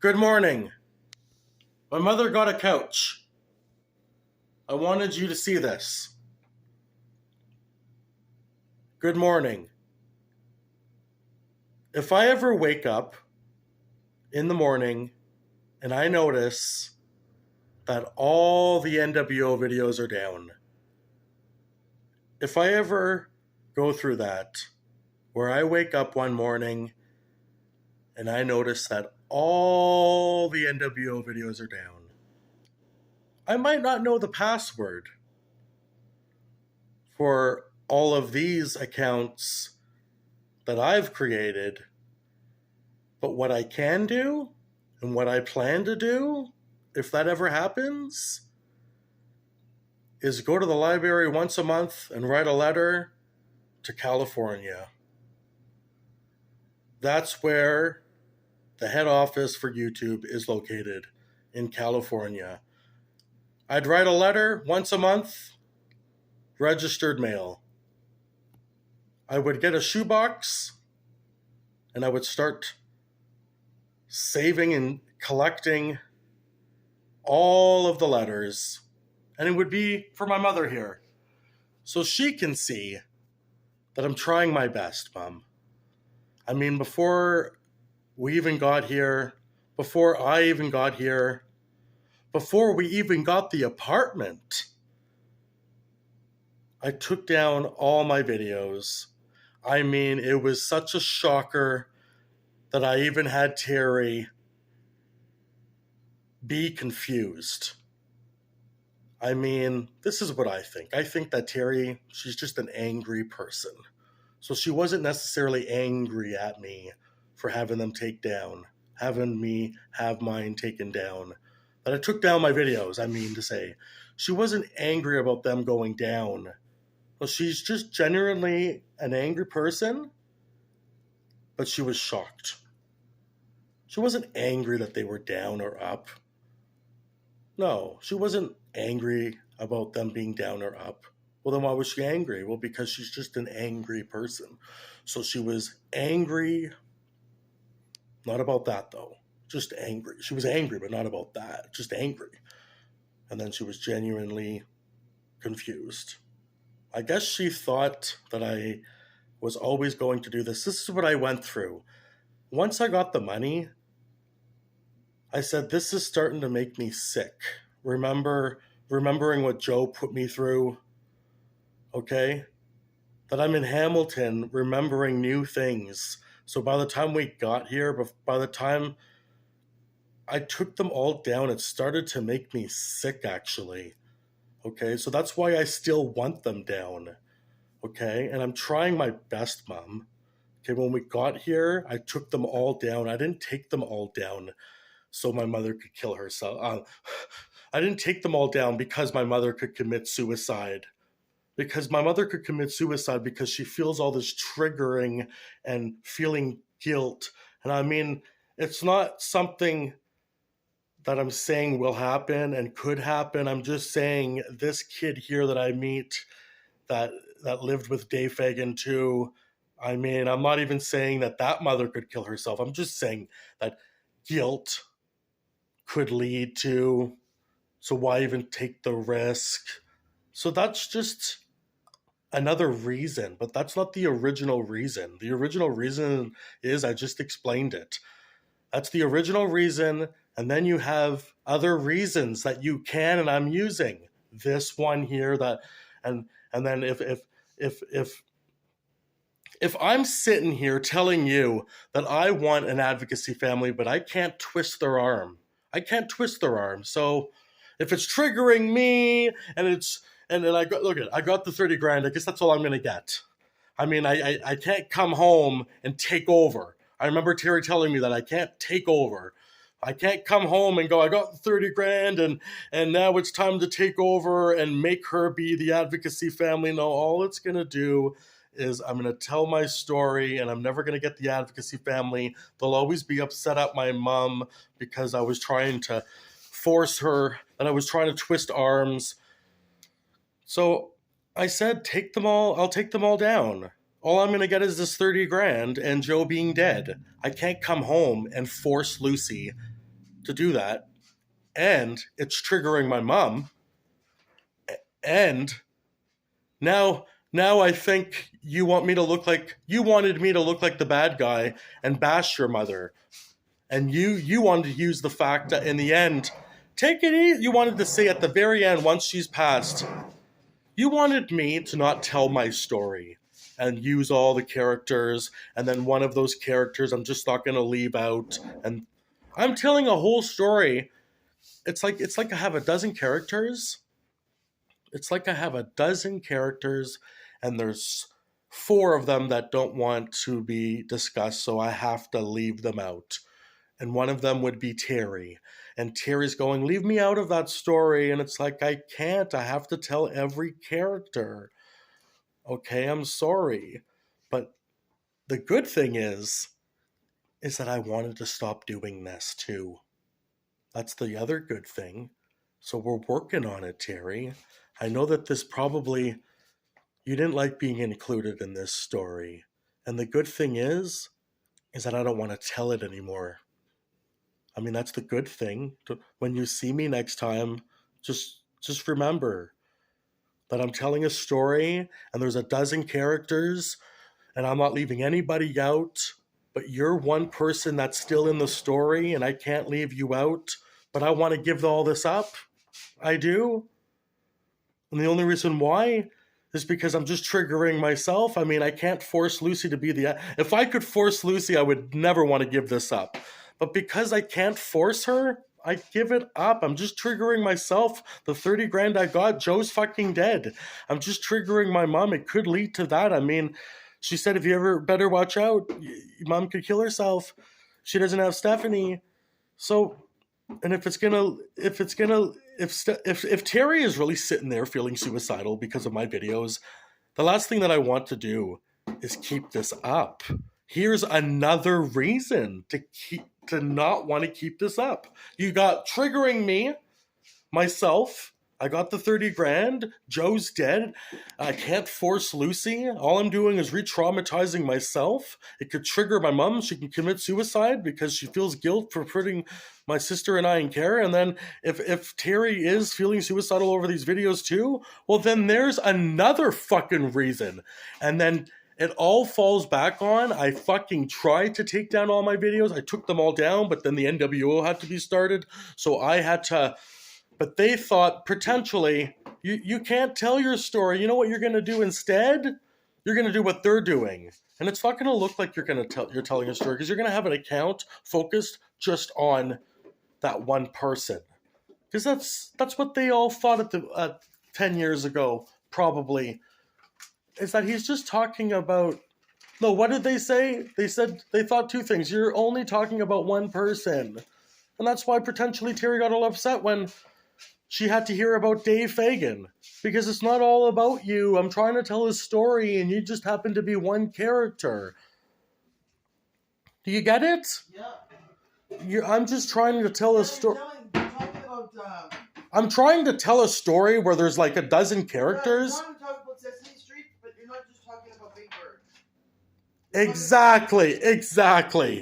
Good morning. My mother got a couch. I wanted you to see this. Good morning. If I ever wake up in the morning and I notice that all the NWO videos are down, if I ever go through that, where I wake up one morning and I notice that all the NWO videos are down, I might not know the password for all of these accounts that I've created, but what I can do and what I plan to do, if that ever happens, is go to the library once a month and write a letter to California. That's where the head office for YouTube is located, in California. I'd write a letter once a month, registered mail. I would get a shoebox and I would start saving and collecting all of the letters, and it would be for my mother here, so she can see that I'm trying my best, Mom. I mean, before we even got here, before I even got here, before we even got the apartment, I took down all my videos. I mean, it was such a shocker that I even had Terry be confused. I mean, this is what I think. I think that Terry, she's just an angry person. So she wasn't necessarily angry at me for having them take down, having me have mine taken down. That I took down my videos, I mean to say. She wasn't angry about them going down. Well, she's just genuinely an angry person, but she was shocked. She wasn't angry that they were down or up. No, she wasn't angry about them being down or up. Well, then why was she angry? Well, because she's just an angry person. So she was angry, not about that though, just angry. She was angry, but not about that, just angry. And then she was genuinely confused. I guess she thought that I was always going to do this. This is what I went through. Once I got the money, I said, this is starting to make me sick. Remembering what Joe put me through, okay? That I'm in Hamilton remembering new things. So by the time we got here, by the time I took them all down, it started to make me sick, actually. Okay, so that's why I still want them down. Okay, and I'm trying my best, Mom. Okay, when we got here, I took them all down. I didn't take them all down so my mother could kill herself. I didn't take them all down because my mother could commit suicide. Because my mother could commit suicide because she feels all this triggering and feeling guilt. And I mean, it's not something that I'm saying will happen and could happen. I'm just saying this kid here that I meet that lived with Dave Fagan too. I mean, I'm not even saying that mother could kill herself. I'm just saying that guilt could lead to, so why even take the risk? So that's just another reason, but that's not the original reason. The original reason is, I just explained it. That's the original reason, and then you have other reasons that you can, and I'm using this one here, that, and then if I'm sitting here telling you that I want an advocacy family, but I can't twist their arm, So if it's triggering me, and then I got the 30 grand, I guess that's all I'm going to get. I mean, I can't come home and take over. I remember Terry telling me that I can't take over. I can't come home and go, I got the 30 grand and now it's time to take over and make her be the advocacy family. No, all it's going to do is I'm going to tell my story, and I'm never going to get the advocacy family. They'll always be upset at my mom because I was trying to force her, and I was trying to twist arms. So I said, take them all. I'll take them all down. All I'm going to get is this 30 grand and Joe being dead. I can't come home and force Lucy to do that, and it's triggering my mom, and now I think you wanted me to look like the bad guy and bash your mother. And you wanted to use the fact that in the end, take it easy. You wanted to say at the very end, once she's passed, you wanted me to not tell my story and use all the characters, and then one of those characters I'm just not going to leave out. And I'm telling a whole story. It's like I have a dozen characters. And there's 4 of them that don't want to be discussed, so I have to leave them out. And one of them would be Terry. And Terry's going, leave me out of that story. And it's like, I can't. I have to tell every character. Okay, I'm sorry. But the good thing is that I wanted to stop doing this too. That's the other good thing. So we're working on it, Terry. I know that this probably, you didn't like being included in this story. And the good thing is that I don't want to tell it anymore. I mean, that's the good thing. When you see me next time, just remember that I'm telling a story and there's a dozen characters and I'm not leaving anybody out, but you're one person that's still in the story and I can't leave you out, but I want to give all this up. I do. And the only reason why is because I'm just triggering myself. I mean, I can't force Lucy to be if I could force Lucy, I would never want to give this up. But because I can't force her, I give it up. I'm just triggering myself. The 30 grand I got, Joe's fucking dead. I'm just triggering my mom. It could lead to that. I mean, she said, if you ever better watch out, mom could kill herself. She doesn't have Stephanie. So, and if Terry is really sitting there feeling suicidal because of my videos, the last thing that I want to do is keep this up. Here's another reason to not want to keep this up. You got triggering me, myself. I got the 30 grand. Joe's dead. I can't force Lucy. All I'm doing is re-traumatizing myself. It could trigger my mom. She can commit suicide because she feels guilt for putting my sister and I in care. And then if Terry is feeling suicidal over these videos too, well, then there's another fucking reason. And then it all falls back on, I fucking tried to take down all my videos. I took them all down, but then the NWO had to be started. So I had to, but they thought potentially, you can't tell your story. You know what you're going to do instead? You're going to do what they're doing. And it's not going to look like you're telling a story because you're going to have an account focused just on that one person. Because that's what they all thought at 10 years ago, probably. Is that he's just talking about... No, what did they say? They said they thought 2 things. You're only talking about one person. And that's why potentially Terry got all upset when she had to hear about Dave Fagan. Because it's not all about you. I'm trying to tell a story and you just happen to be one character. Do you get it? Yeah. I'm just trying to tell a story. I'm trying to tell a story where there's like a dozen characters. Exactly.